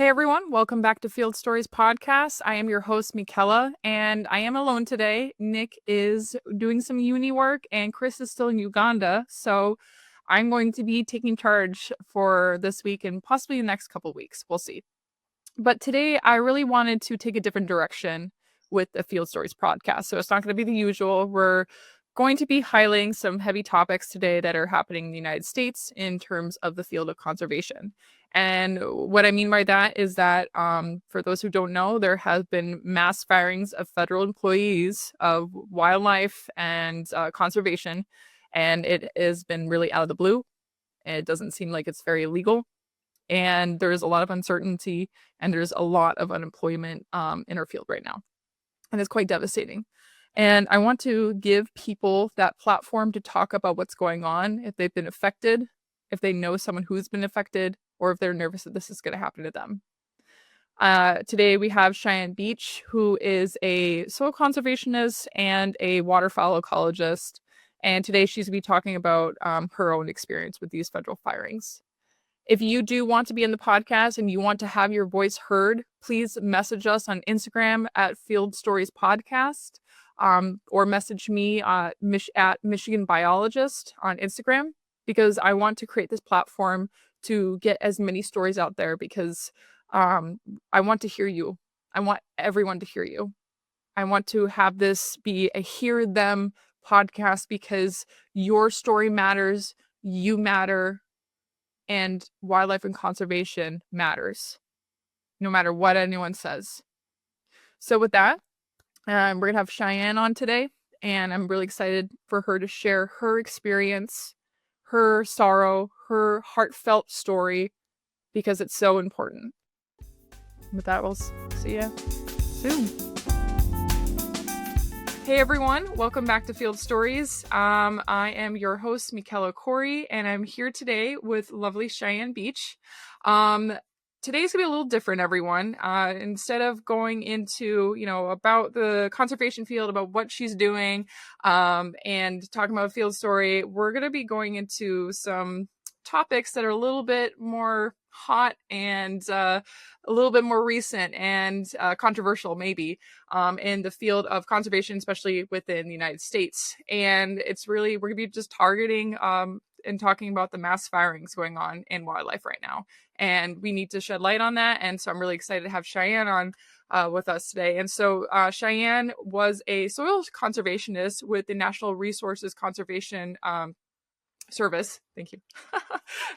Hey everyone, welcome back to Field Stories Podcast. I am your host, Mikella, and I am alone today. Nick is doing some uni work, and Chris is still in Uganda. So I'm going to be taking charge for this week and possibly the next couple weeks. We'll see. But today, I really wanted to take a different direction with the Field Stories podcast. So it's not going to be the usual. We're going to be highlighting some heavy topics today that are happening in the United States in terms of the field of conservation. And what I mean by that is that, for those who don't know, there have been mass firings of federal employees of wildlife and conservation, and it has been really out of the blue. It doesn't seem like it's very legal, and there's a lot of uncertainty, and there's a lot of unemployment in our field right now, and it's quite devastating. And I want to give people that platform to talk about what's going on, if they've been affected, if they know someone who's been affected, or if they're nervous that this is going to happen to them. Today we have Cheyenne Beach, who is a soil conservationist and a waterfowl ecologist. And today she's going to be talking about her own experience with these federal firings. If you do want to be in the podcast and you want to have your voice heard, please message us on Instagram at Field Stories Podcast, or message me at Michigan Biologist on Instagram, because I want to create this platform to get as many stories out there, because I want to hear you. I want everyone to hear you. I want to have this be a hear them podcast, because your story matters, you matter, and wildlife and conservation matters, no matter what anyone says. So with that, we're going to have Cheyenne on today, and I'm really excited for her to share her experience, her sorrow, her heartfelt story, because it's so important. With that, we'll see you soon. Hey everyone, welcome back to Field Stories. I am your host, Mikella Corey, and I'm here today with lovely Cheyenne Beach. Today's gonna be a little different, everyone. Instead of going into, about the conservation field, about what she's doing, and talking about a field story, we're gonna be going into some topics that are a little bit more hot and a little bit more recent and controversial, maybe, in the field of conservation, especially within the United States. And it's really, we're gonna be just targeting and talking about the mass firings going on in wildlife right now. And we need to shed light on that. And so I'm really excited to have Cheyenne on with us today. And so Cheyenne was a soil conservationist with the National Resources Conservation Service. Thank you.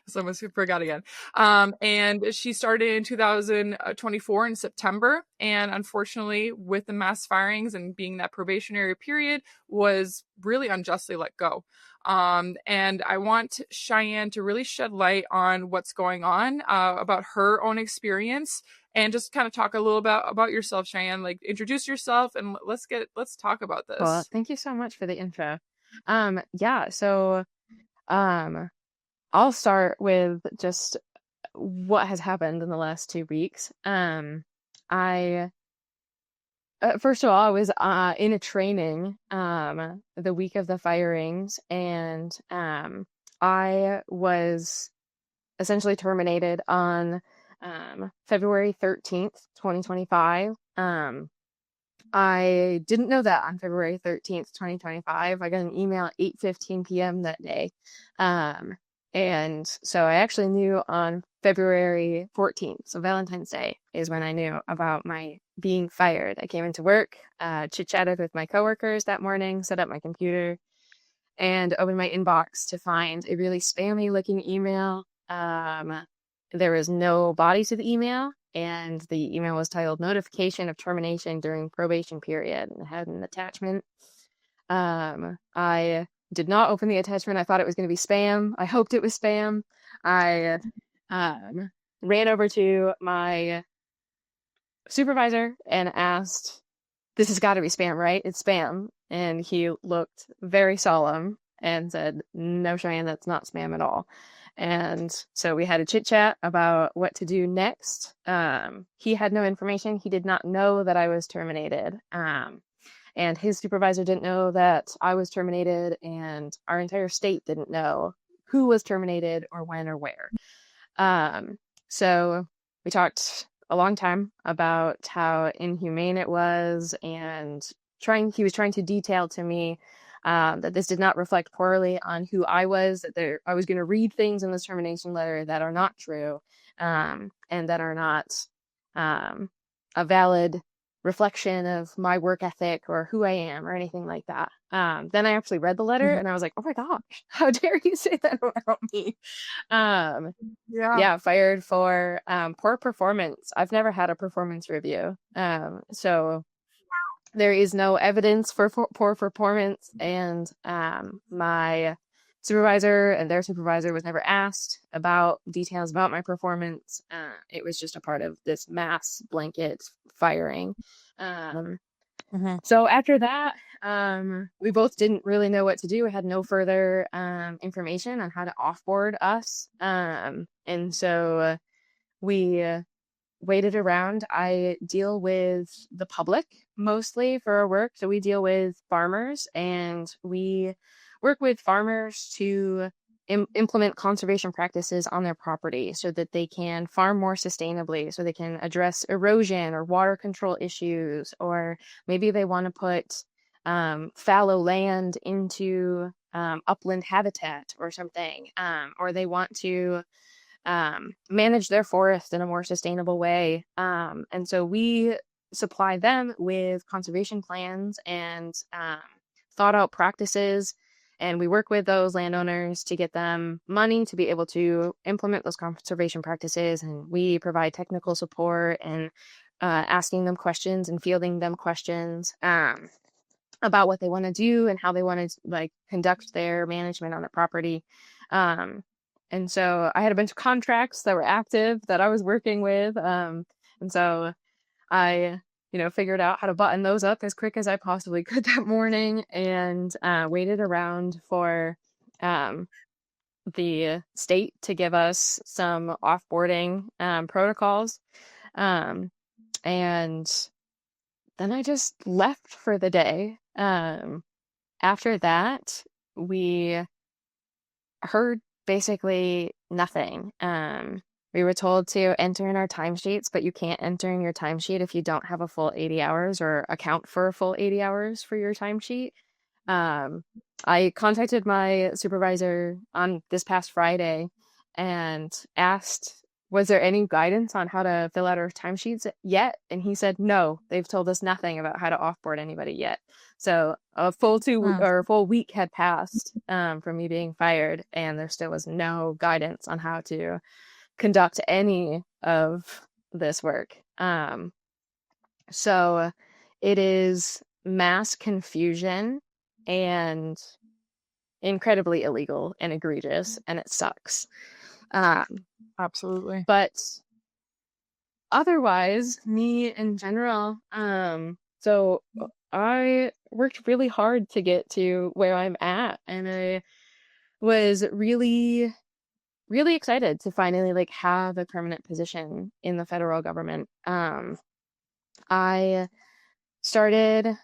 So I almost forgot again. And she started in 2024 in September. And unfortunately, with the mass firings and being that probationary period, was really unjustly let go. And I want Cheyenne to really shed light on what's going on, about her own experience, and just kind of talk a little bit about yourself, Cheyenne. Like, introduce yourself, and let's talk about this. Well, thank you so much for the intro. So I'll start with just what has happened in the last 2 weeks. I First of all, I was in a training the week of the firings, and I was essentially terminated on February 13th, 2025. I didn't know that on February 13th, 2025. I got an email at 8:15 p.m. that day. And so I actually knew on February 14th, so Valentine's Day, is when I knew about my being fired. I came into work, chit-chatted with my coworkers that morning, set up my computer, and opened my inbox to find a really spammy-looking email. There was no body to the email, and the email was titled Notification of Termination During Probation Period, and it had an attachment. I did not open the attachment. I thought it was going to be spam. I hoped it was spam. I ran over to my supervisor and asked, "This has got to be spam, right? It's spam." And he looked very solemn and said, "No, Cheyenne, that's not spam at all." And so we had a chit chat about what to do next. He had no information. He did not know that I was terminated. And his supervisor didn't know that I was terminated, and our entire state didn't know who was terminated or when or where. So we talked a long time about how inhumane it was, and he was trying to detail to me that this did not reflect poorly on who I was, that I was going to read things in this termination letter that are not true, and that are not a valid reflection of my work ethic or who I am or anything like that. Then I actually read the letter Mhm. and I was like, oh my gosh, how dare you say that about me? Um, Yeah. yeah, fired for poor performance. I've never had a performance review. So there is no evidence for poor performance, and my supervisor and their supervisor was never asked about details about my performance. It was just a part of this mass blanket firing. Um, Mhm. so after that, we both didn't really know what to do. We had no further information on how to offboard us. And so we waited around. I deal with the public mostly for our work. So we deal with farmers, and we work with farmers to implement conservation practices on their property so that they can farm more sustainably, so they can address erosion or water control issues, or maybe they want to put fallow land into upland habitat or something, or they want to manage their forest in a more sustainable way. And so we supply them with conservation plans and thought out practices. And we work with those landowners to get them money to be able to implement those conservation practices. And we provide technical support and asking them questions and fielding them questions about what they want to do and how they want to like conduct their management on the property. Um, and so I had a bunch of contracts that were active that I was working with. And so I, figured out how to button those up as quick as I possibly could that morning, and waited around for the state to give us some offboarding protocols. Um, and then I just left for the day. After that, we heard basically nothing. We were told to enter in our timesheets, but you can't enter in your timesheet if you don't have a full 80 hours or account for a full 80 hours for your timesheet. Um, I contacted my supervisor on this past Friday and asked, was there any guidance on how to fill out our timesheets yet? And he said, no, they've told us nothing about how to offboard anybody yet. So a Mm. a full week had passed from me being fired, and there still was no guidance on how to conduct any of this work. So it is mass confusion and incredibly illegal and egregious, and it sucks. Um, Absolutely. but otherwise, me in general, so I worked really hard to get to where I'm at, and I was really, really excited to finally like have a permanent position in the federal government. I started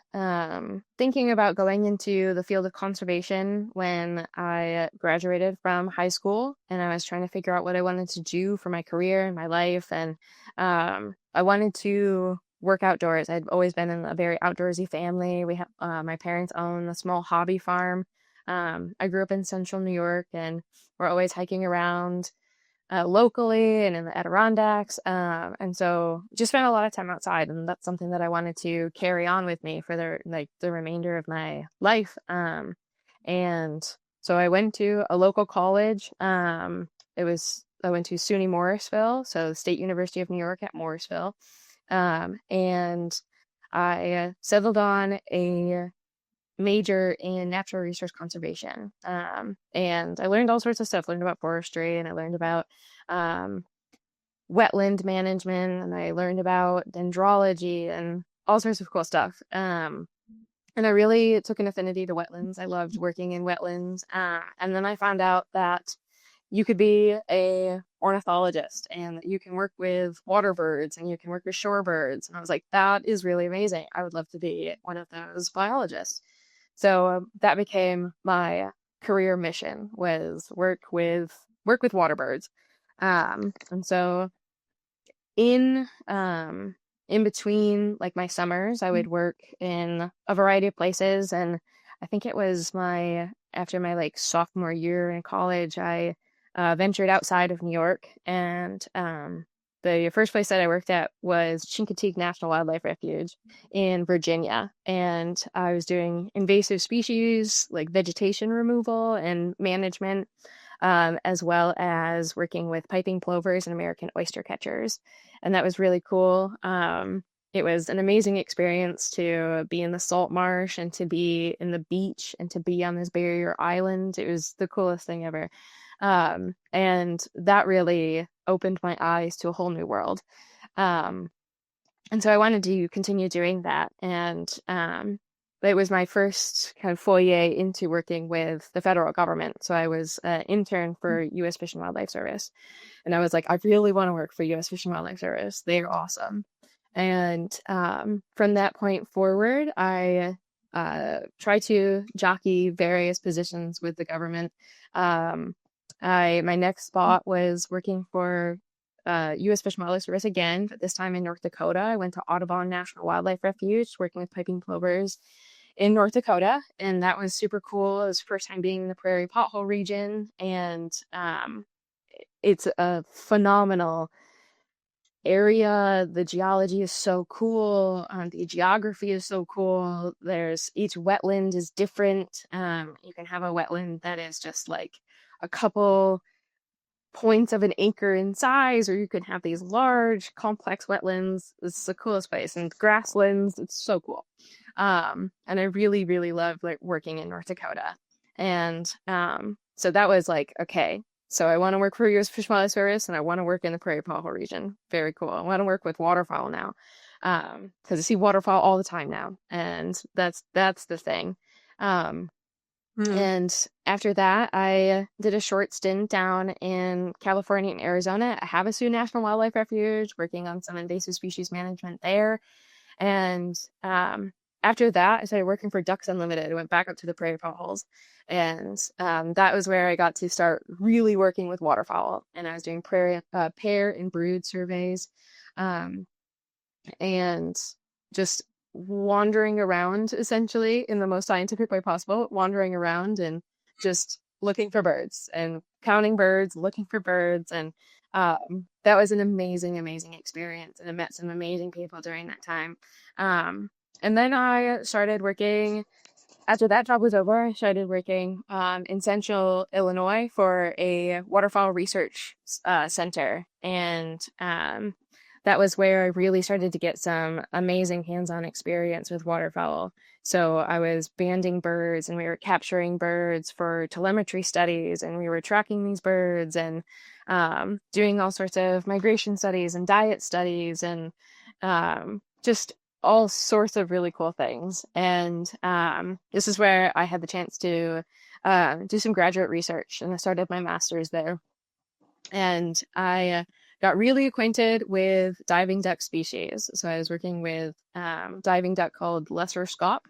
thinking about going into the field of conservation when I graduated from high school, and I was trying to figure out what I wanted to do for my career and my life. And I wanted to work outdoors. I'd always been in a very outdoorsy family. We have my parents own a small hobby farm. I grew up in central New York, and we're always hiking around locally and in the Adirondacks. And so just spent a lot of time outside, and that's something that I wanted to carry on with me for the remainder of my life. And so I went to a local college. I went to SUNY Morrisville, so the State University of New York at Morrisville. And I settled on a major in natural resource conservation. And I learned all sorts of stuff. Learned about forestry, and I learned about um, wetland management, and I learned about dendrology and all sorts of cool stuff. And I really took an affinity to wetlands. I loved working in wetlands. And then I found out that you could be a ornithologist, and that you can work with water birds and you can work with shorebirds. And I was like, that is really amazing. I would love to be one of those biologists. So that became my career mission, was work with water birds. And so in between like my summers, I would work in a variety of places. And I think it was after my like sophomore year in college, I ventured outside of New York. And the first place that I worked at was Chincoteague National Wildlife Refuge in Virginia. And I was doing invasive species, like vegetation removal and management, as well as working with piping plovers and American oyster catchers. And that was really cool. It was an amazing experience to be in the salt marsh and to be in the beach and to be on this barrier island. It was the coolest thing ever. And that really opened my eyes to a whole new world. And so I wanted to continue doing that. And it was my first kind of foyer into working with the federal government. So I was an intern for U.S. Fish and Wildlife Service. And I was like, I really want to work for U.S. Fish and Wildlife Service. They're awesome. And from that point forward, I tried to jockey various positions with the government. My next spot was working for U.S. Fish and Wildlife Service again, but this time in North Dakota. I went to Audubon National Wildlife Refuge, working with piping plovers in North Dakota, and that was super cool. It was the first time being in the prairie pothole region, and it's a phenomenal area. The geology is so cool. The geography is so cool. Each wetland is different. You can have a wetland that is just like a couple points of an acre in size, or you can have these large, complex wetlands. It's the coolest place. And grasslands, it's so cool. And I really, really love like working in North Dakota. And so that was like, okay, so I want to work for U.S. Fish and Wildlife Service, and I want to work in the prairie pothole region. Very cool. I want to work with waterfowl now, because I see waterfowl all the time now, and that's the thing. And after that, I did a short stint down in California and Arizona at Havasu National Wildlife Refuge, working on some invasive species management there. And after that, I started working for Ducks Unlimited. I went back up to the prairie potholes. And that was where I got to start really working with waterfowl. And I was doing pair and brood surveys, and just wandering around essentially in the most scientific way possible, wandering around and just looking for birds and counting birds, looking for birds. And that was an amazing, amazing experience. And I met some amazing people during that time. And then I started working, after that job was over, I started working in Central Illinois for a waterfowl research center. And that was where I really started to get some amazing hands-on experience with waterfowl. So I was banding birds, and we were capturing birds for telemetry studies, and we were tracking these birds and doing all sorts of migration studies and diet studies, and just all sorts of really cool things. And this is where I had the chance to do some graduate research, and I started my master's there. And I got really acquainted with diving duck species. So I was working with diving duck called lesser scaup,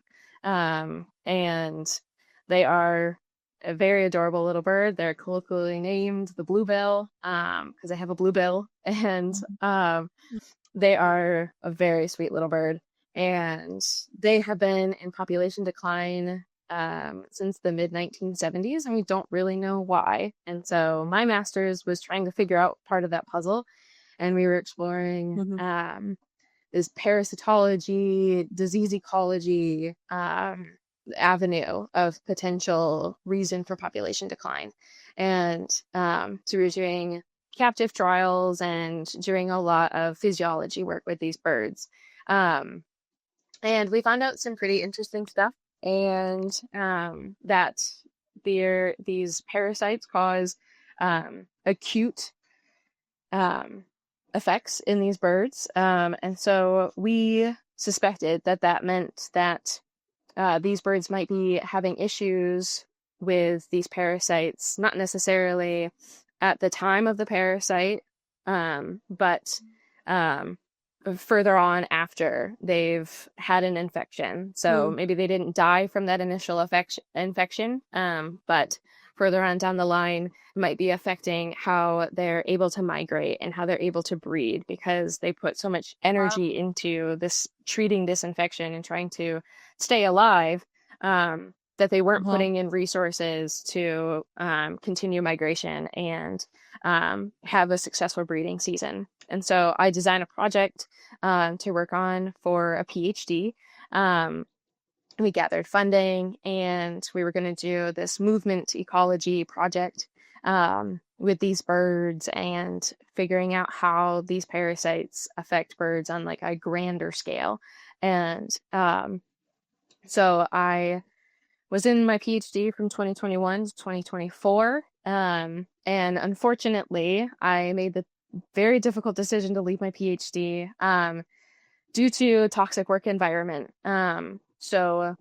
and they are a very adorable little bird. They're colloquially named the bluebill, because they have a bluebill, and they are a very sweet little bird. And they have been in population decline since the mid-1970s, and we don't really know why. And so my master's was trying to figure out part of that puzzle, and we were exploring this parasitology, disease ecology avenue of potential reason for population decline. And so we were doing captive trials and doing a lot of physiology work with these birds. And we found out some pretty interesting stuff, and that these parasites cause acute effects in these birds. And so we suspected that meant that these birds might be having issues with these parasites, not necessarily at the time of the parasite, but further on after they've had an infection. So maybe they didn't die from that initial infection, but further on down the line might be affecting how they're able to migrate and how they're able to breed, because they put so much energy into this treating this infection and trying to stay alive, that they weren't Uh-huh. putting in resources to continue migration and have a successful breeding season. And so I designed a project to work on for a PhD. Um, we gathered funding, and we were going to do this movement ecology project with these birds and figuring out how these parasites affect birds on like a grander scale. And so I was in my PhD from 2021 to 2024. And unfortunately, I made the very difficult decision to leave my PhD due to a toxic work environment. So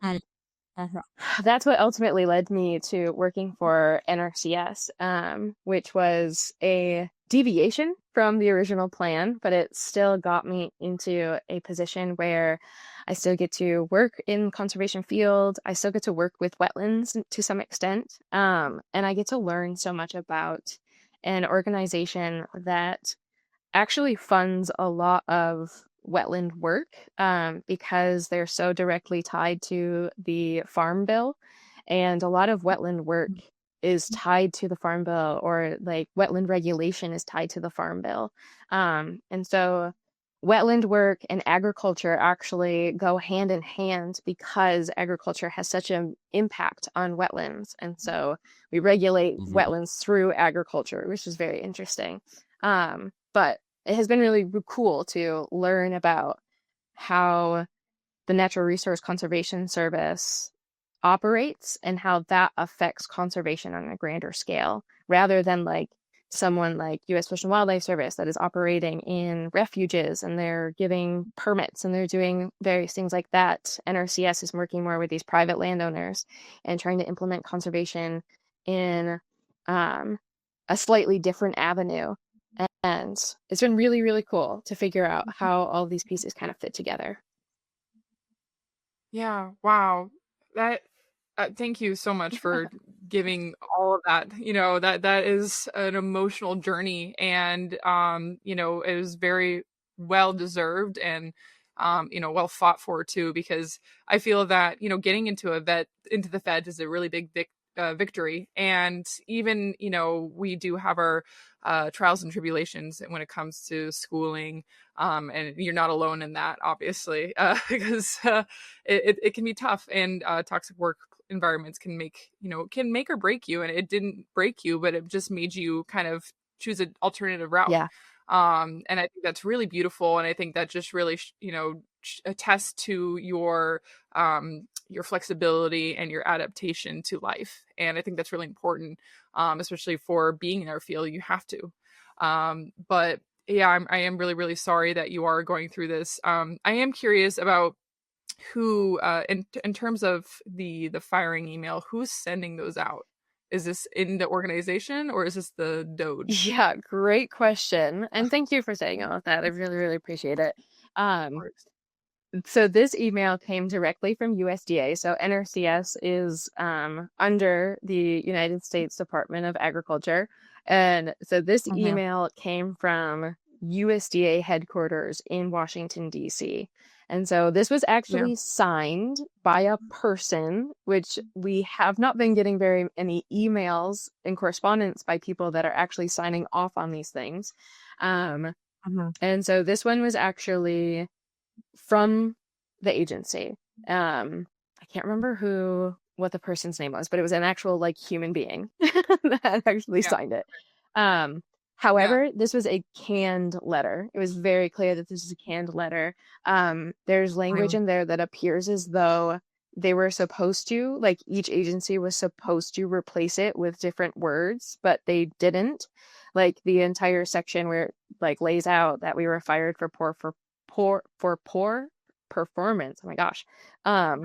that's what ultimately led me to working for NRCS, which was a deviation from the original plan, but it still got me into a position where I still get to work in conservation field. I still get to work with wetlands to some extent, and I get to learn so much about an organization that actually funds a lot of wetland work, because they're so directly tied to the Farm Bill. And a lot of wetland work is tied to the Farm Bill, or like wetland regulation is tied to the Farm Bill. And so wetland work and agriculture actually go hand in hand, because agriculture has such an impact on wetlands. And so we regulate wetlands through agriculture, which is very interesting. But it has been really cool to learn about how the Natural Resource Conservation Service operates and how that affects conservation on a grander scale, rather than like someone like U.S. Fish and Wildlife Service that is operating in refuges and they're giving permits and they're doing various things like that. NRCS is working more with these private landowners and trying to implement conservation in a slightly different avenue. And it's been really, really cool to figure out how all these pieces kind of fit together. Yeah, wow. That thank you so much for giving all of that. That is an emotional journey, and it was very well deserved, and well fought for too, because I feel that, getting into the Fed is a really big victory. And even, we do have our trials and tribulations when it comes to schooling, and you're not alone in that, obviously, because it can be tough, and toxic work environments can make or break you. And it didn't break you, but it just made you kind of choose an alternative route. Yeah. And I think that's really beautiful, and I think that just really attests to your flexibility and your adaptation to life. And I think that's really important, especially for being in our field. You have to. But yeah, I am really, really sorry that you are going through this. I am curious about who, in terms of the firing email, who's sending those out? Is this in the organization, or is this the Doge? Yeah, great question. And thank you for saying all of that. I really, really appreciate it. Of Um, course. so this email came directly from USDA. So NRCS is under the United States Department of Agriculture. And so this Mhm. email came from USDA headquarters in Washington, D.C. And so this was Yeah. actually signed by a person, which we have not been getting very any emails and correspondence by people that are actually signing off on these things. Um, Mhm. and so this one was actually from the agency. I can't remember what the person's name was, but it was an actual like human being that actually Yeah. signed it. Okay. Um, Yeah. However, this was a canned letter. It was very clear that this is a canned letter. There's language Mhm. in there that appears as though they were supposed to, like each agency was supposed to replace it with different words, but they didn't. Like the entire section where it like lays out that we were fired for poor performance. Oh my gosh. Um,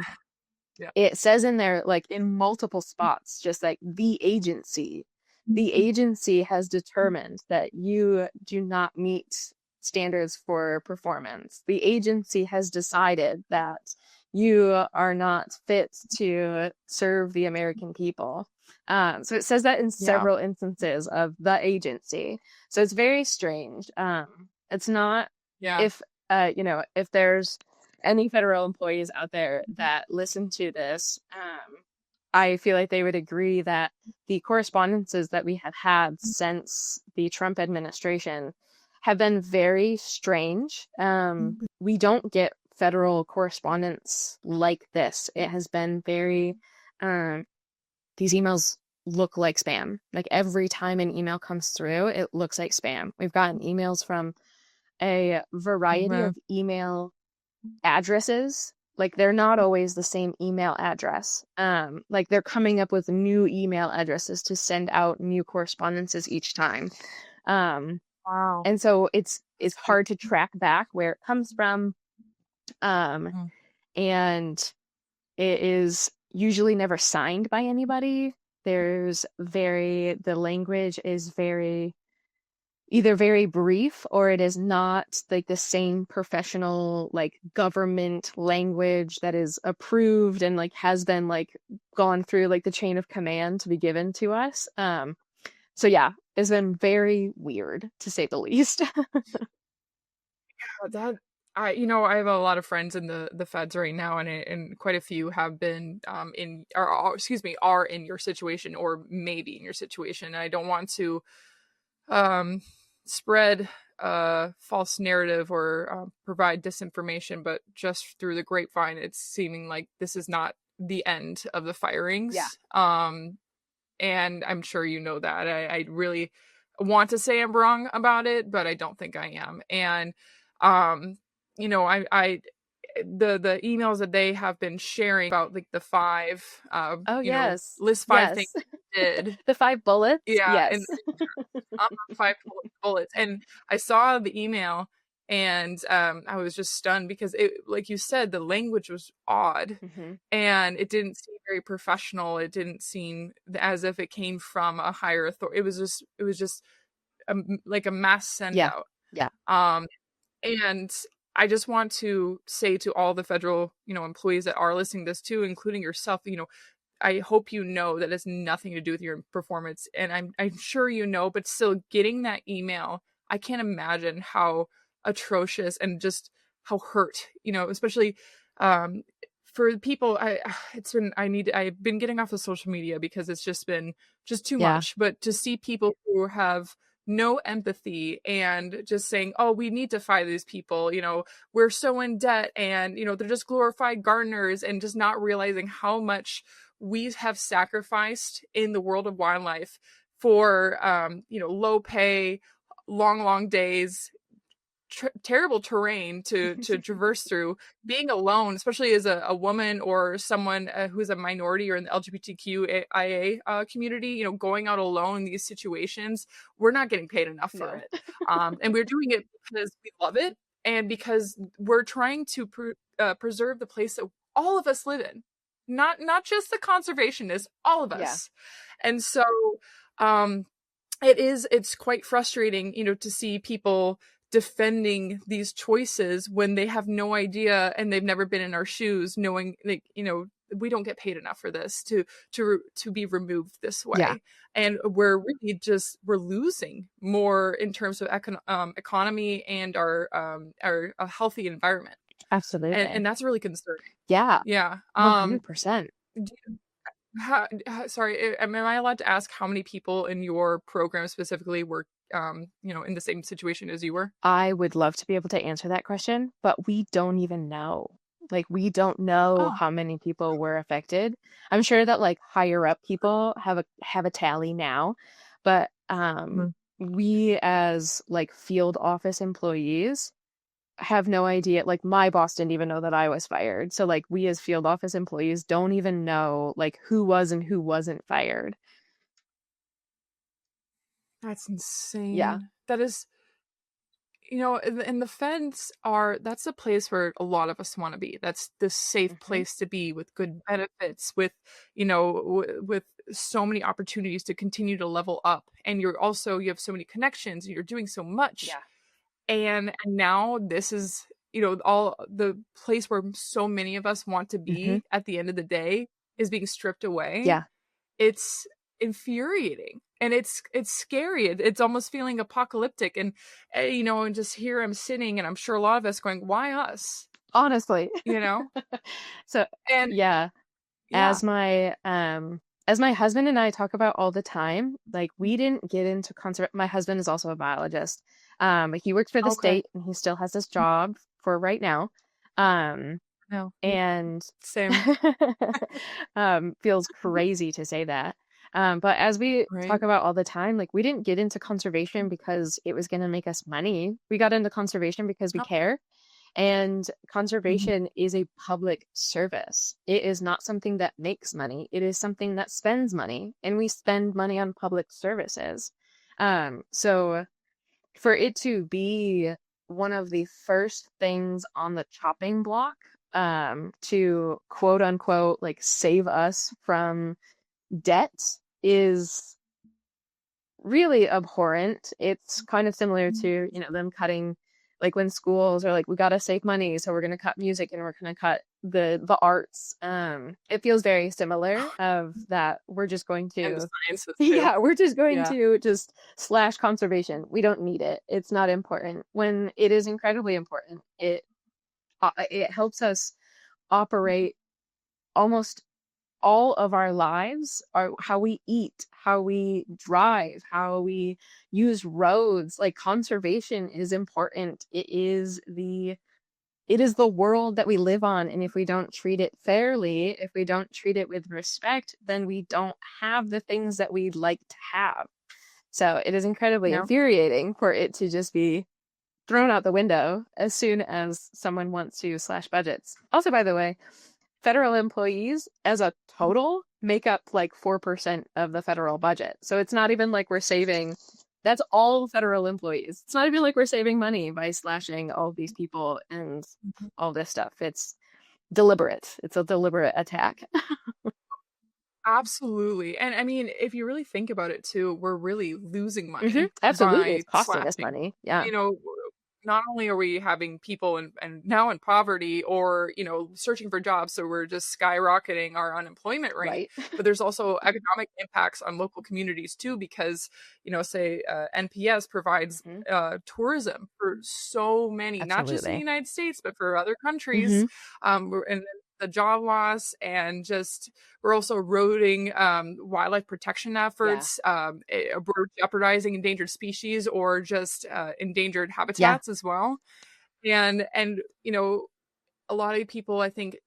Yeah. it says in there, like in multiple spots, just like the agency has determined that you do not meet standards for performance. The agency has decided that you are not fit to serve the American people. So it says that in Yeah. several instances of the agency. So it's very strange. It's not Yeah. if if there's any federal employees out there that listen to this, I feel like they would agree that the correspondences that we have had since the Trump administration have been very strange. We don't get federal correspondence like this. It has been very, these emails look like spam. Like every time an email comes through, it looks like spam. We've gotten emails from a variety Yeah. of email addresses. Like they're not always the same email address. Like they're coming up with new email addresses to send out new correspondences each time. Wow. And so it's hard to track back where it comes from. Mhm. And it is usually never signed by anybody. The language is either very brief or it is not like the same professional like government language that is approved and like has been like gone through like the chain of command to be given to us. So yeah, it's been very weird to say the least. That I have a lot of friends in the feds right now, and quite a few have been in or excuse me are in your situation or maybe in your situation. And I don't want to um spread a false narrative or provide disinformation, but just through the grapevine, it's seeming like this is not the end of the Yeah. firings. And I'm sure you know that. I really want to say I'm wrong about it, but I don't think I am. And um, I the emails that they have been sharing about like the five Oh yes. list five things Yes. that you did. The 5 bullets? Yeah, and Yes. five bullets. And I saw the email and I was just stunned because it, like you said, the language was odd Hmm. and it didn't seem very professional. It didn't seem as if it came from a higher authority. It was just like a mass send Yeah. out. Yeah. Um, and I just want to say to all the federal, employees that are listening to this too, including yourself, I hope you know that has nothing to do with your performance. And I'm sure you know, but still getting that email, I can't imagine how atrocious and just how hurt, especially um for people I've been getting off of social media because it's just been just too Yeah. much. But to see people who have no empathy and just saying, oh, we need to fire these people, we're so in debt and they're just glorified gardeners, and just not realizing how much we have sacrificed in the world of wildlife for low pay, long days, terrible terrain to traverse through, being alone, especially as a woman or someone who's a minority or in the LGBTQIA community, going out alone in these situations. We're not getting paid enough for No. it, and we're doing it because we love it and because we're trying to preserve the place that all of us live in, not just the conservationists, all of Yeah. us. And so um it's quite frustrating, to see people defending these choices when they have no idea and they've never been in our shoes, knowing like, we don't get paid enough for this to be removed this Yeah. way. And we're losing more in terms of economy and our a healthy environment. And Absolutely. that's really concerning. Yeah. Yeah. 100%. Sorry, am I allowed to ask how many people in your program specifically were, in the same situation as you were? I would love to be able to answer that question, but we don't even know. Like, we don't know Oh. how many people were affected. I'm sure that like higher up people have a tally now, but Mhm. we as like field office employees have no idea. Like my boss didn't even know that I was fired. So like we as field office employees don't even know like who was and who wasn't fired. That's Yeah. insane. That is, and the feds that's the place where a lot of us want to be. That's the safe Hmm. place to be, with good benefits, with, with so many opportunities to continue to level up. And you have so many connections and you're doing so much. Yeah. And now this is all the place where so many of us want to Mm-hmm. be at the end of the day is being stripped away. Yeah. It's infuriating, and it's scary. It's almost feeling apocalyptic, and and just here I'm sitting, and I'm sure a lot of us going, why us? Honestly. You know? So And yeah, yeah. as my husband and I talk about all the time, like we didn't get into my husband is also a biologist. He works for the Okay. state and he still has this job for right now. Um, No. and Same. feels crazy to say that. But as we talk Right? about all the time, like we didn't get into conservation because it was going to make us money. We got into conservation because we No. care. And Mhm. conservation is a public service. It is not something that makes money. It is something that spends money, and we spend money on public services. So for it to be one of the first things on the chopping block, to quote unquote like save us from debt is really abhorrent. It's kind of similar to, them cutting like when schools are like, we gotta save money, so we're gonna cut music and we're gonna cut the arts. It feels very similar of that we're just going And the to sciences too. yeah, we're just going Yeah. to just slash conservation. We don't need it. It's not important when it is incredibly important. It helps us operate almost all of our lives, are how we eat, how we drive, how we use roads. Like conservation is important. It is the world that we live on, and if we don't treat it fairly, if we don't treat it with respect, then we don't have the things that we'd like to have. So it is incredibly Yeah. infuriating for it to just be thrown out the window as soon as someone wants to slash budgets. Also, by the way, federal employees as a total make up like 4% of the federal budget. So it's not even like we're saving, that's all federal employees. It's not even like we're saving money by slashing all of these people and Mhm. all this stuff. It's deliberate. It's a deliberate attack. Absolutely. And I mean, if you really think about it too, we're really losing money Absolutely. by It's costing us slashing. money. Yeah. You know, not only are we having people and now in poverty or, searching for jobs, so we're just skyrocketing our unemployment rate, Right. but there's also economic impacts on local communities too, because, say NPS provides hmm tourism for so many, not just in the Absolutely. United States, but for other countries. hmm And the job loss, and just we're also eroding wildlife protection Yeah. efforts. We're jeopardizing endangered species or just endangered Yeah. habitats as well. And a lot of people, I think,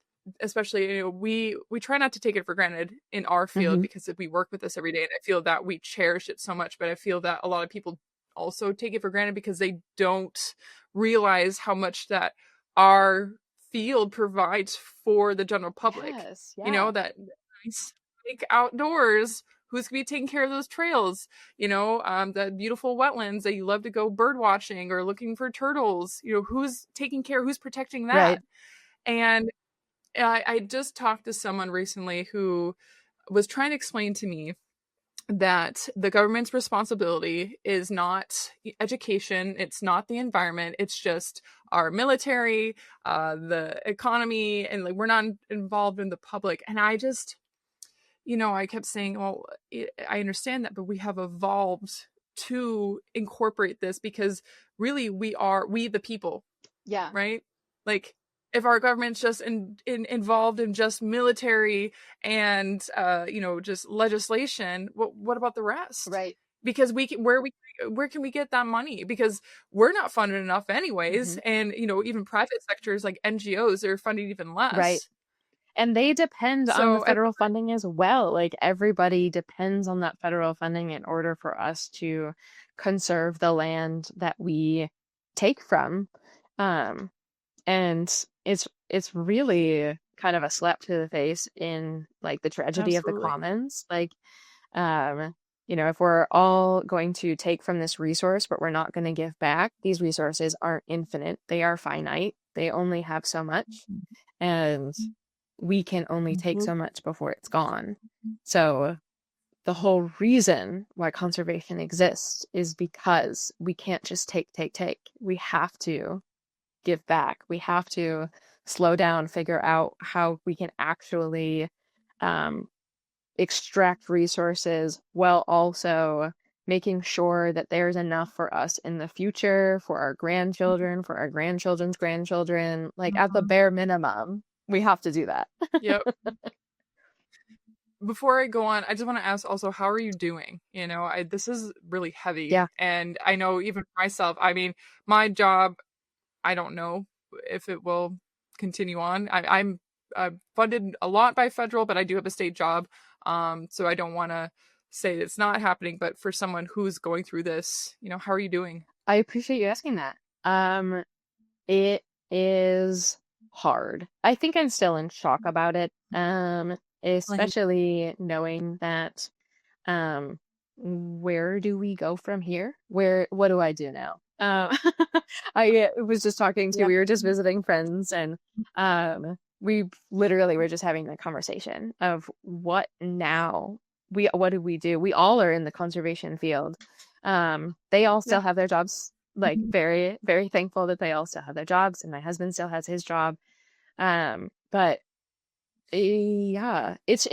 especially we try not to take it for granted in our field hmm because we work with this every day, and I feel that we cherish it so much. But I feel that a lot of people also take it for granted because they don't realize how much that our field provides for the general public. Yes. Yeah. That nice big outdoors. Who's gonna be taking care of those trails? The beautiful wetlands that you love to go bird watching or looking for turtles. Who's taking care? Who's protecting Right. that? And I just talked to someone recently who was trying to explain to me that the government's responsibility is not education, it's not the environment, it's just our military, the economy, and like we're not involved in the public. And I just, I kept saying, well, I understand that, but we have evolved to incorporate this because really we the people, Yeah. right? Like if our government's just involved in just military and just legislation, what about the rest? Right. Because where can we get that money? Because we're not funded enough anyways, hmm and even private sectors like NGOs are funded even Right. less. And they depend on the So federal funding as well. Like everybody depends on that federal funding in order for us to conserve the land that we take from. Um, and it's really kind of a slap to the face in like the tragedy of the absolutely. commons. Like, if we're all going to take from this resource, but we're not going to give back, these resources aren't infinite. They are finite. They only have so much. And we can only take so much before it's gone. So the whole reason why conservation exists is because we can't just take. We have to give back. We have to slow down, figure out how we can actually extract resources while also making sure that there's enough for us in the future, for our grandchildren, for our grandchildren's grandchildren. Like at the Mhm. bare minimum, we have to do that. Yep. Before I go on, I just want to ask also, how are you doing? This is really heavy. Yeah. And I know even for myself, I mean, my job, I don't know if it will continue on. I'm funded a lot by federal, but I do have a state job. So I don't want to say it's not happening, but for someone who's going through this, how are you doing? I appreciate you asking that. It is hard. I think I'm still in shock about it. Like, Especially knowing that where do we go from here? What do I do now? I was just talking to, yeah. we were just visiting friends, and we literally were just having a conversation of what now? What do we do? We all are in the conservation field. They all Yeah. still have their jobs, like very, very thankful that they all still have their jobs, and my husband still has his job. But yeah, it's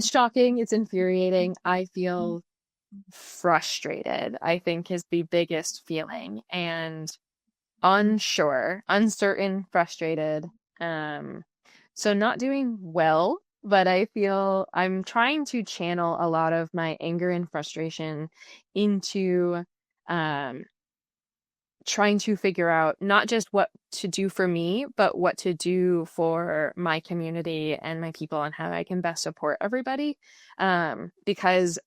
shocking, it's infuriating. I feel frustrated, I think is the biggest feeling, and unsure, uncertain, frustrated. So not doing well, but I feel I'm trying to channel a lot of my anger and frustration into um trying to figure out not just what to do for me, but what to do for my community and my people, and how I can best support everybody. Because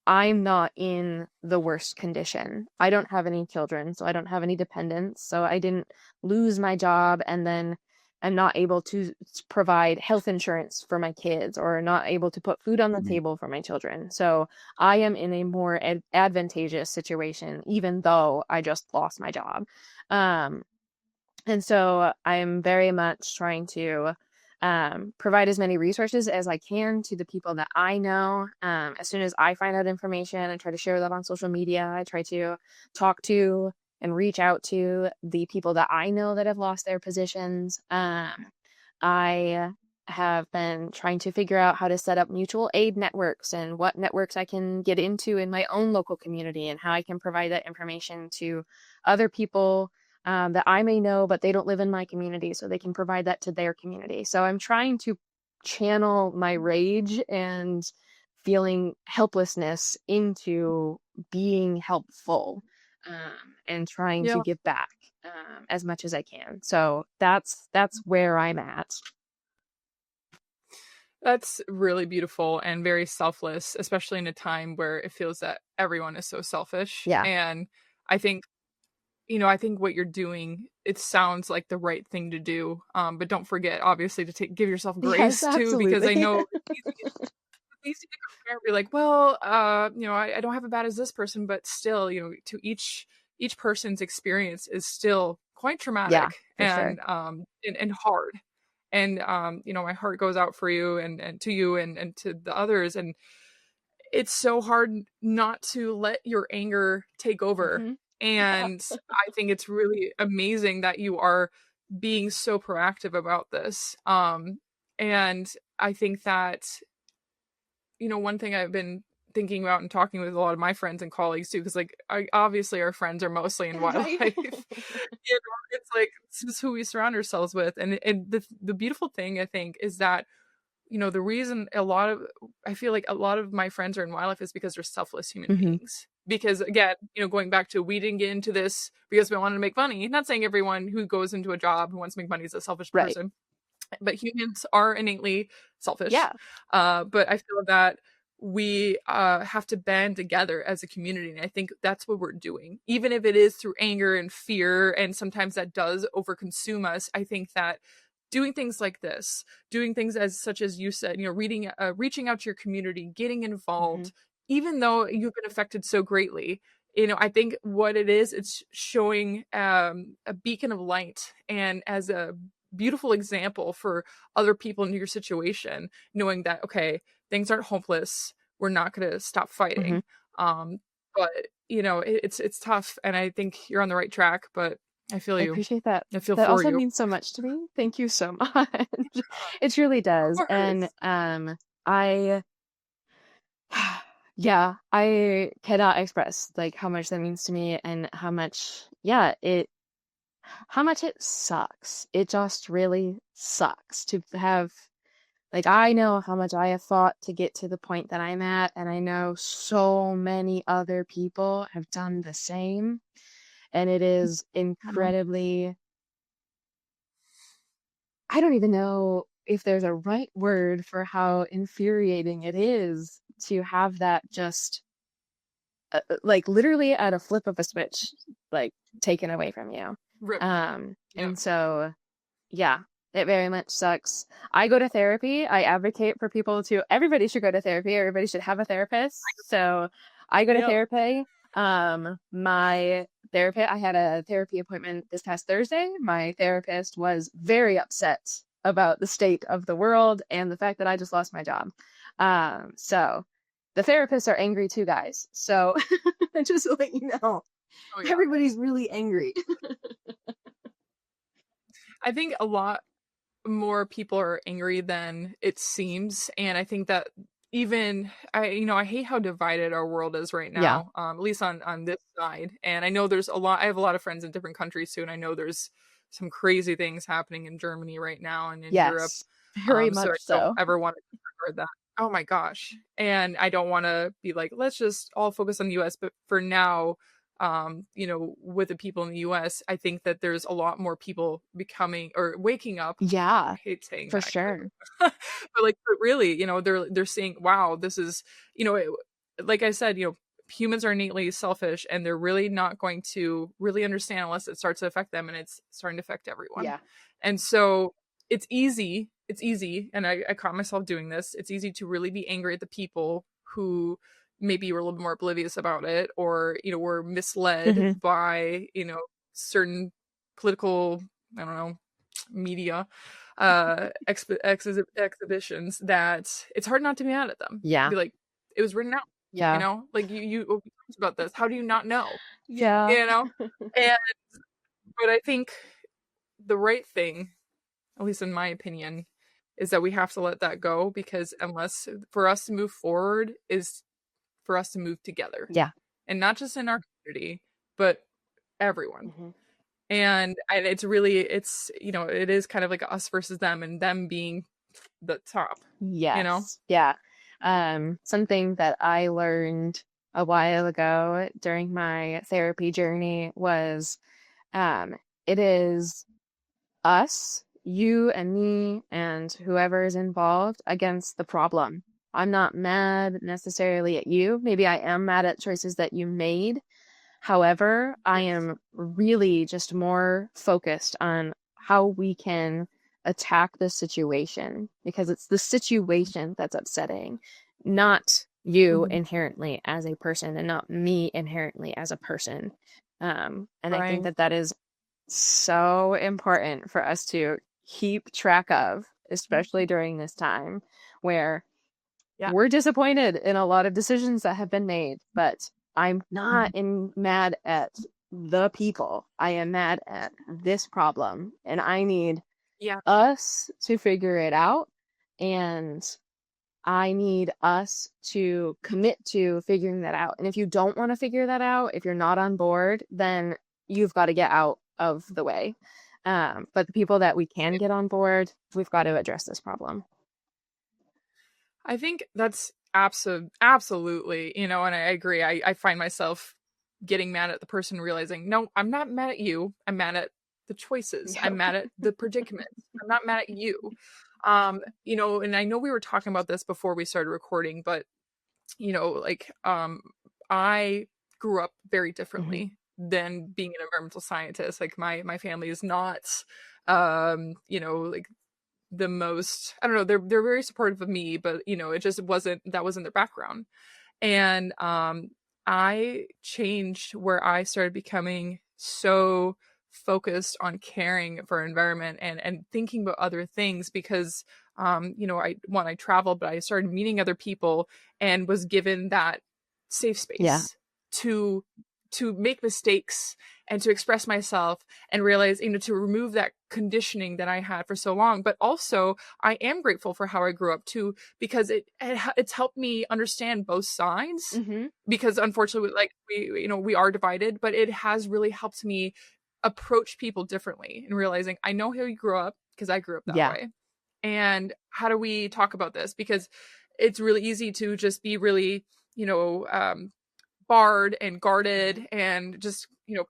I'm not in the worst condition. I don't have any children, so I don't have any dependents. So I didn't lose my job and then I'm not able to provide health insurance for my kids, or not able to put food on the table for my children. So I am in a more advantageous situation, even though I just lost my job. Um, and so I'm very much trying to provide as many resources as I can to the people that I know. As soon as I find out information, I try to share that on social media. I try to talk to and reach out to the people that I know that have lost their positions. I have been trying to figure out how to set up mutual aid networks and what networks I can get into in my own local community, and how I can provide that information to other people that I may know, but they don't live in my community, so they can provide that to their community. So I'm trying to channel my rage and feeling helplessness into being helpful, and trying to Yeah. give back as much as I can. So that's where I'm at. That's really beautiful and very selfless, especially in a time where it feels that everyone is so selfish. Yeah. And I think, I think what you're doing, it sounds like the right thing to do. But don't forget, obviously, to give yourself Yes, grace too, because I absolutely. know it's easy to compare and be like, well, I don't have it bad as this person, but still, to each person's experience is still quite Yeah, traumatic for sure. and hard. And my heart goes out for you and to you and to the others. And it's so hard not to let your anger take over. Hmm. Yeah. And I think it's really amazing that you are being so proactive about this. And I think that, one thing I've been thinking about and talking with a lot of my friends and colleagues too, because like obviously our friends are mostly in wildlife. Right. It's like this is who we surround ourselves with, and the beautiful thing I think is that the reason I feel like a lot of my friends are in wildlife is because they're selfless human Hmm. beings. Because again, going back to, we didn't get into this because we wanted to make money. Not saying everyone who goes into a job who wants to make money is a selfish Right. person, but humans are innately selfish. Yeah. But I feel that we have to band together as a community, and I think that's what we're doing, even if it is through anger and fear, and sometimes that does overconsume us. I think that doing things like this, doing things as such as you said, reaching out to your community, getting Hmm. involved, even though you've been affected so greatly, I think what it is, it's showing a beacon of light, and as a beautiful example for other people in your situation, knowing that, okay, things aren't hopeless, we're not going to stop Hmm. fighting. But it's tough, and I think you're on the right track, but I feel I you. appreciate that. I feel That for also you. means so much to me. Thank you so much. It truly does. Of And course. I yeah, I cannot express like how much that means to me and how much how much it sucks. It just really sucks to have like I know how much I have fought to get to the point that I'm at, and I know so many other people have done the same, and it is Mhm. incredibly I don't even know if there's a right word for how infuriating it is to have that just like literally at a flip of a switch, like taken away from you. Rip. Yep. And so yeah, it very much sucks. I go to therapy. I advocate for people to, everybody should go to therapy. Everybody should have a therapist. So I go to Yep. therapy. My therapist, I had a therapy appointment this past Thursday. My therapist was very upset about the state of the world and the fact that I just lost my job. So the therapists are angry too, guys. So just to let you know, Oh yeah. everybody's really angry. I think a lot more people are angry than it seems, and I think that even I hate how divided our world is right Yeah. now, at least on this side. And I know there's a lot I have a lot of friends in different countries too, and I know there's some crazy things happening in Germany right now and in Europe. Yes. Very So I much don't so. ever want to disregard that. Oh my gosh. And I don't want to be like, let's just all focus on the US. But for now, with the people in the US, I think that there's a lot more people becoming or waking up. I Yeah, hate saying for that, sure. but really, they're seeing, wow, this is, like I said, humans are innately selfish, and they're really not going to really understand unless it starts to affect them, and it's starting to affect everyone. Yeah. And so it's easy, and I caught myself doing this. It's easy to really be angry at the people who maybe were a little bit more oblivious about it, or were misled Hmm. by certain political, I don't know, media exhibitions, that it's hard not to be mad at them. Yeah. Be like, it was written out, Yeah. like you talked about this. How do you not know? Yeah. You know, and but I think the right thing, at least in my opinion, is that we have to let that go, because unless for us to move forward is for us to move together, Yeah. and not just in our community, but everyone. Hmm. And it is kind of like us versus them, and them being the top, you know? Yes. Yeah. Something that I learned a while ago during my therapy journey was um, it is us, you and me, and whoever is involved against the problem. I'm not mad necessarily at you. Maybe I am mad at choices that you made. However, I Yes. am really just more focused on how we can attack the situation because it's the situation that's upsetting, not you Mhm. inherently as a person and not me inherently as a person. And I think Right. that that is so important for us to keep track of, especially during this time where Yeah. we're disappointed in a lot of decisions that have been made, but I'm not Mhm. mad at the people. I am mad at this problem, and I need Yeah. us to figure it out, and I need us to commit to figuring that out. And if you don't want to figure that out, if you're not on board, then you've got to get out of the way. But the people that we can get on board, we've got to address this problem. I think that's absolutely, and I agree. I find myself getting mad at the person, realizing, no, I'm not mad at you. I'm mad at the choices. I'm Yep. mad at the predicament. I'm not mad at you. And I know we were talking about this before we started recording, but like I grew up very Hmm. differently than being an environmental scientist. Like my family is not like the most, I don't know, they're very supportive of me, but it just wasn't their background. And I changed where I started becoming so focused on caring for our environment and thinking about other things, because I traveled, but I started meeting other people and was given that safe Yeah. space to make mistakes and to express myself and realize, to remove that conditioning that I had for so long. But also, I am grateful for how I grew up too, because it's helped me understand both sides. Mm-hmm. Because unfortunately, like we are divided, but it has really helped me approach people differently and realizing I know how you grew up because I grew up that Yeah. way. And how do we talk about this? Because it's really easy to just be really, barred and guarded and just,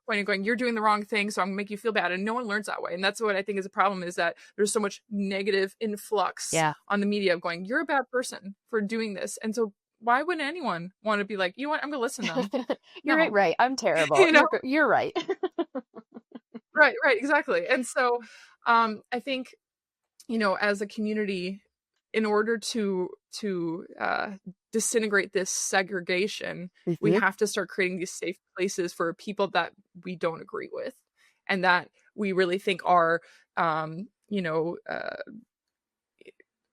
pointing, going, you're doing the wrong thing, so I'm gonna make you feel bad. And no one learns that way. And that's what I think is a problem, is that there's so much negative influx Yeah. on the media of going, you're a bad person for doing this. And so why would anyone want to be like, you know what, I'm gonna listen to them? You're right, No. right. I'm terrible. you know You're right. right, exactly. And so I think, as a community, in order to disintegrate this segregation, we Mm-hmm. have to start creating these safe places for people that we don't agree with, and that we really think are, um, you know, uh,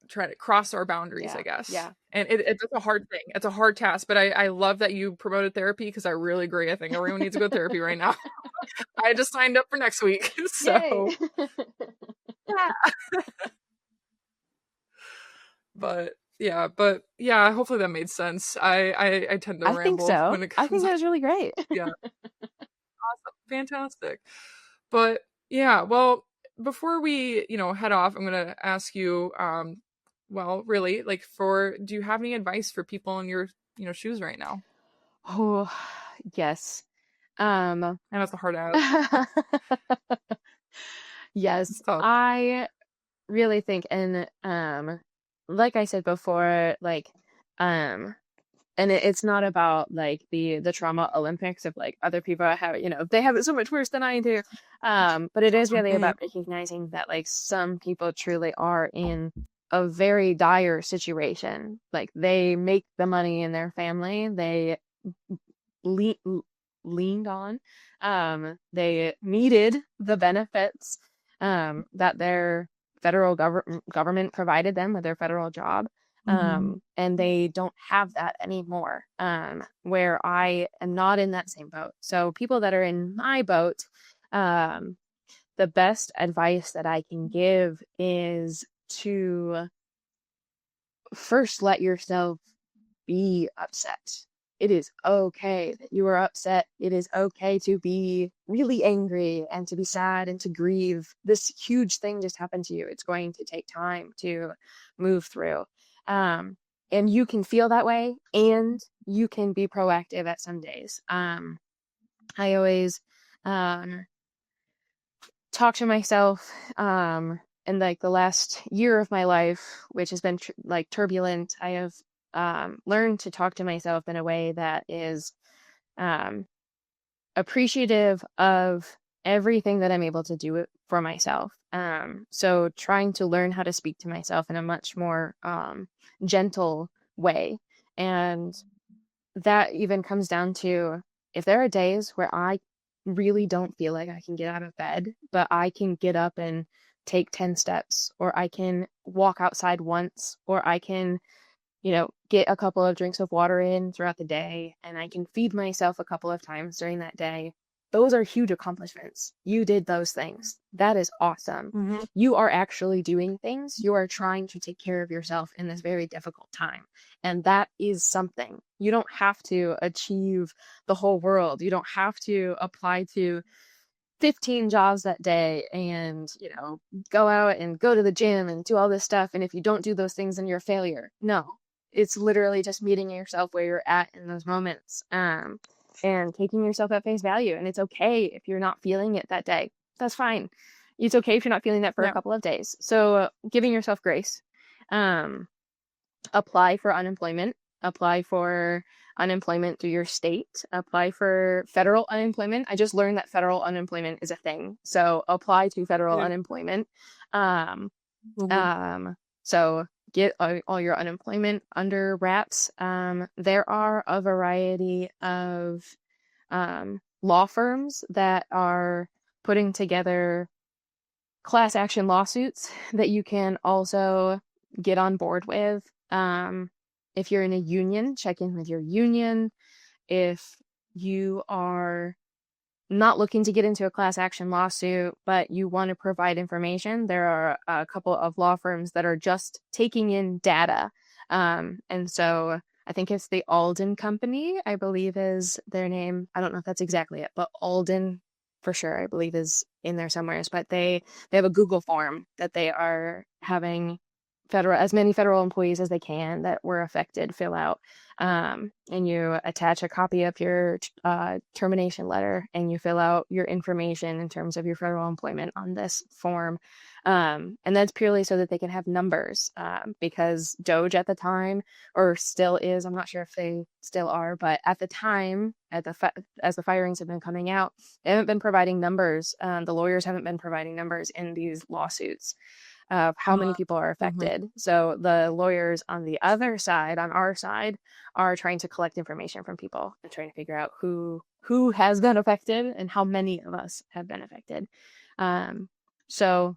trying to cross our boundaries, Yeah. I guess. Yeah. And it's a hard thing. It's a hard task, but I love that you promoted therapy, because I really agree. I think everyone needs to go to therapy right now. I just signed up for next week. Yay. So, yeah. But yeah, hopefully that made sense. I tend to I think ramble so. when it I comes think up. that was really great. Yeah, awesome. Fantastic. But yeah, well, before we, head off, I'm gonna ask you, well, really, like, do you have any advice for people in your, shoes right now? Oh, yes. Um, And that's a hard ask. It's yes, tough. I really think, and like I said before, like, um, and it's not about like the trauma Olympics of like other people have, they have it so much worse than I do. But it is really Mhm. about recognizing that like some people truly are in a very dire situation. Like they make the money in their family, they le- leaned on, they needed the benefits that their federal government provided them with their federal job. Mhm. And they don't have that anymore, where I am not in that same boat. So people that are in my boat, um, the best advice that I can give is to first let yourself be upset. It is okay that you are upset. It is okay to be really angry and to be sad and to grieve. This huge thing just happened to you. It's going to take time to move through. Um, and you can feel that way, and you can be proactive at some days. I always um, talk to myself in like the last year of my life, which has been like turbulent. I have learned to talk to myself in a way that is um, appreciative of everything that I'm able to do it for myself. So trying to learn how to speak to myself in a much more gentle way. And that even comes down to, if there are days where I really don't feel like I can get out of bed, but I can get up and take 10 steps, or I can walk outside once, or I can, get a couple of drinks of water in throughout the day, and I can feed myself a couple of times during that day. Those are huge accomplishments. You did those things. That is awesome. Mhm. You are actually doing things. You are trying to take care of yourself in this very difficult time. And that is something. You don't have to achieve the whole world. You don't have to apply to 15 jobs that day and, go out and go to the gym and do all this stuff. And if you don't do those things, then you're a failure. No, it's literally just meeting yourself where you're at in those moments, and taking yourself at face value. And it's okay if you're not feeling it that day. That's fine. It's okay if you're not feeling that for a Yeah. couple of days. So giving yourself grace. Um, Apply for unemployment. Apply for unemployment through your state. Apply for federal unemployment. I just learned that federal unemployment is a thing. So apply to federal Yeah. unemployment. Um, Mhm. so get all your unemployment under wraps. There are a variety of law firms that are putting together class action lawsuits that you can also get on board with. If you're in a union, check in with your union. If you are not looking to get into a class action lawsuit, but you want to provide information, there are a couple of law firms that are just taking in data. And so I think it's the Alden Company, I believe is their name. I don't know if that's exactly it, but Alden for sure, I believe is in there somewheres. But they have a Google form that they are having as many federal employees as they can that were affected fill out. And you attach a copy of your termination letter, and you fill out your information in terms of your federal employment on this form. And that's purely so that they can have numbers, because Doge at the time, or still is, I'm not sure if they still are, but at the time, as the firings have been coming out, they haven't been providing numbers. The lawyers haven't been providing numbers in these lawsuits of how many people are affected. So the lawyers on the other side, on our side, are trying to collect information from people and trying to figure out who has been affected and how many of us have been affected. So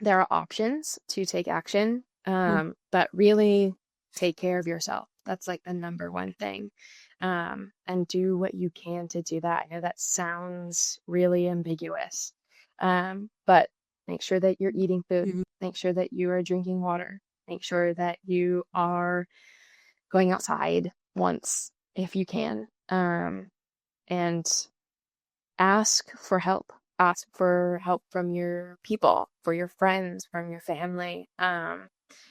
there are options to take action, but really take care of yourself. That's like the number one thing. And do what you can to do that. I know that sounds really ambiguous, but make sure that you're eating food. Make sure that you are drinking water. Make sure that you are going outside once if you can. And ask for help. Ask for help from your people, for your friends, from your family. And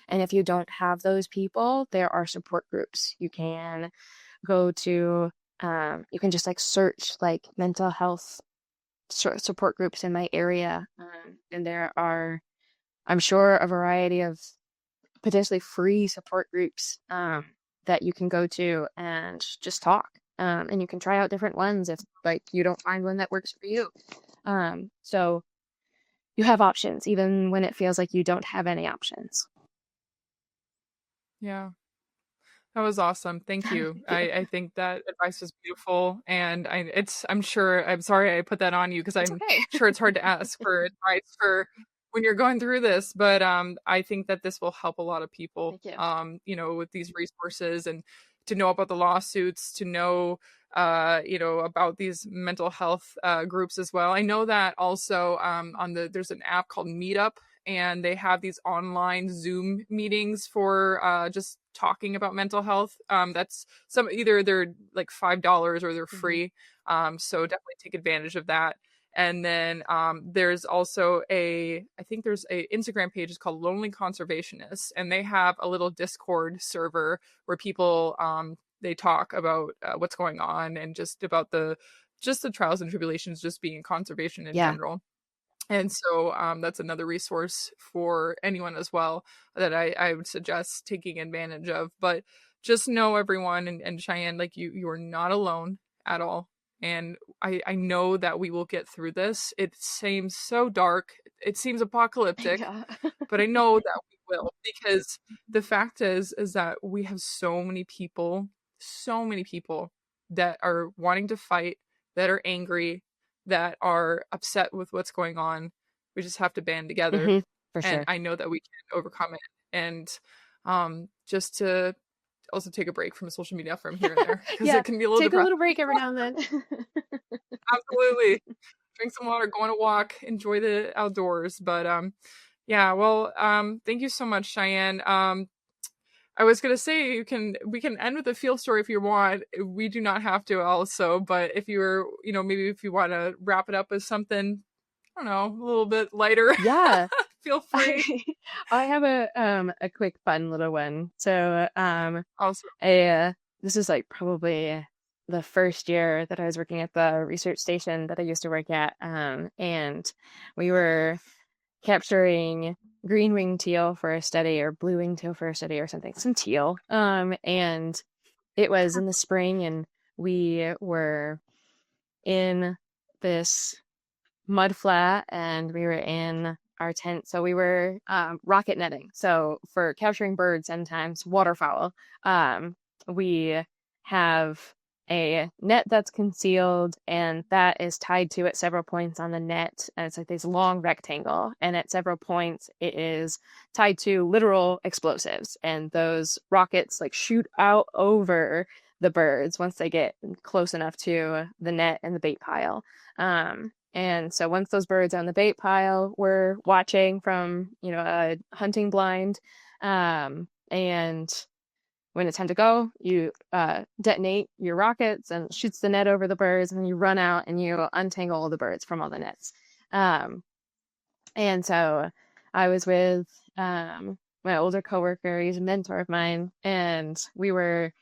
if you don't have those people, there are support groups. You can go to, you can just like search like mental health support groups in my area. And there are, I'm sure, a variety of potentially free support groups that you can go to and just talk. And you can try out different ones if like you don't find one that works for you. So you have options, even when it feels like you don't have any options. Yeah. That was awesome. Thank you. I think that advice was beautiful, and I'm sorry I put that on you because It's I'm okay. sure it's hard to ask for advice for when you're going through this, but I think that this will help a lot of people. Thank you. With these resources, and to know about the lawsuits, to know about these mental health groups as well. I know that also there's an app called Meetup, and they have these online Zoom meetings for just talking about mental health. That's either they're like $5 or they're free. So definitely take advantage of that. And then there's also I think there's a Instagram page, it's called Lonely Conservationists, and they have a little Discord server where people they talk about what's going on, and just about the trials and tribulations, just being conservation in general. And so that's another resource for anyone as well that I would suggest taking advantage of. But just know, everyone, and Cheyenne, like you are not alone at all. And I know that we will get through this. It seems so dark. It seems apocalyptic, Yeah. but I know that we will, because the fact is that we have so many people that are wanting to fight, that are angry, that are upset with what's going on. We just have to band together. For And sure. I know that we can overcome it. And just to also take a break from social media from here and there, because Yeah. it can be a little Take a depressing. little break every now and then. Absolutely. Drink some water, go on a walk, enjoy the outdoors. But yeah, well, thank you so much, Cheyenne. I was gonna say we can end with a field story if you want. We do not have to also, but if you're, maybe if you want to wrap it up with something, I don't know, a little bit lighter, Yeah. feel free. I have a quick fun little one. So Also, this is like probably the first year that I was working at the research station that I used to work at. And we were capturing green-winged teal for a study, or blue-winged teal for a study, or something, some teal. And it was in the spring, and we were in this mud flat, and we were in our tent. So we were rocket netting. So for capturing birds, sometimes waterfowl, we have a net that's concealed, and that is tied to at several points on the net. And it's like this long rectangle, and at several points it is tied to literal explosives, and those rockets like shoot out over the birds once they get close enough to the net and the bait pile. And so once those birds are on the bait pile, we're watching from, a hunting blind. And when it's time to go, you detonate your rockets and shoots the net over the birds, and then you run out and you untangle all the birds from all the nets. And so I was with my older coworker. He's a mentor of mine, and we were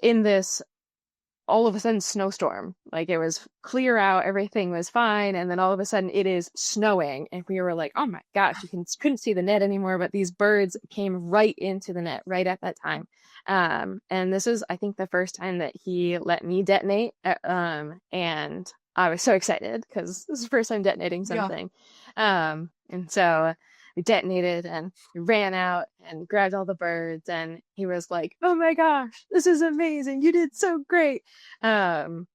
in this all of a sudden snowstorm. Like, it was clear out, everything was fine, and then all of a sudden it is snowing, and we were like, oh my gosh, couldn't see the net anymore, but these birds came right into the net right at that time. And this is, I think, the first time that he let me detonate, and I was so excited because this is the first time detonating something. And so we detonated and we ran out and grabbed all the birds, and he was like, oh my gosh, this is amazing, you did so great. And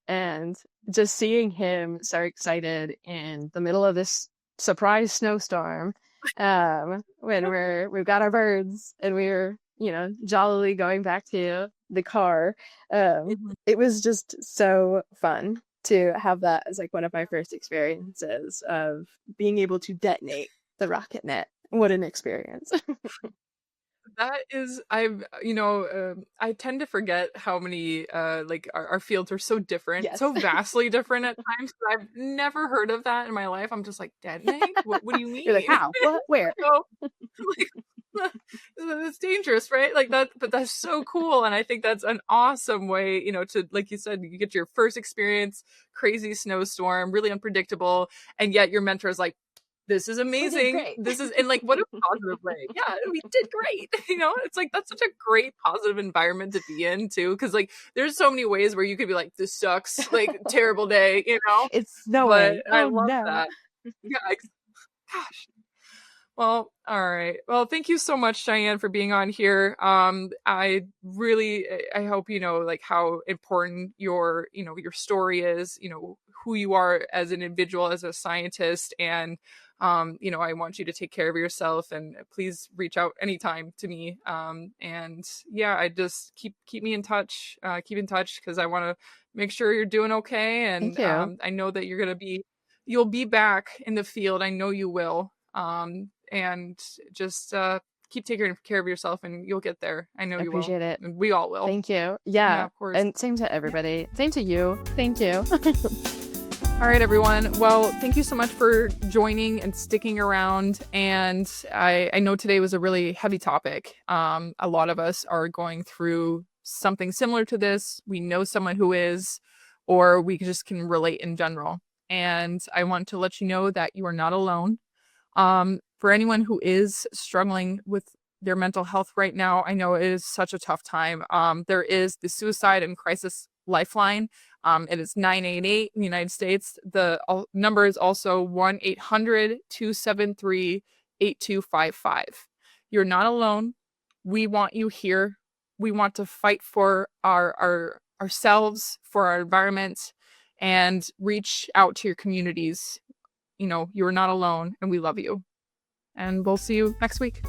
just seeing him so excited in the middle of this surprise snowstorm, when we've got our birds and we're jollily going back to the car, it was just so fun to have that as like one of my first experiences of being able to detonate the rocket net. What an experience. That is, I tend to forget how many, like our fields are so different, Yes. so vastly different at times. I've never heard of that in my life. I'm just like, detonate? What do you mean? You're like, how? What? Where? Like, it's dangerous, right? Like that, but that's so cool. And I think that's an awesome way, to, like you said, you get your first experience, crazy snowstorm, really unpredictable. And yet your mentor is like, this is amazing. This is, and like, what a positive way. Yeah, we did great. It's like, that's such a great positive environment to be in too. Cause like, there's so many ways where you could be like, this sucks, like terrible day, It's snowing. But I love that. Yeah. Gosh. Well, all right. Well, thank you so much, Cheyenne, for being on here. I hope like how important your story is, who you are as an individual, as a scientist, and I want you to take care of yourself, and please reach out anytime to me. And yeah, I just keep me in touch, keep in touch, because I want to make sure you're doing okay. And Thank you. I know that you'll be back in the field. I know you will. And just keep taking care of yourself, and you'll get there. I know you will. Appreciate it. And we all will. Thank you. Yeah, of course. And same to everybody. Yeah. Same to you. Thank you. All right, everyone. Well, thank you so much for joining and sticking around. And I know today was a really heavy topic. A lot of us are going through something similar to this. We know someone who is, or we just can relate in general. And I want to let you know that you are not alone. For anyone who is struggling with their mental health right now, I know it is such a tough time. There is the Suicide and Crisis Lifeline. It is 988 in the United States. The number is also 1-800-273-8255. You're not alone. We want you here. We want to fight for ourselves, for our environment, and reach out to your communities. You're not alone, and we love you. And we'll see you next week.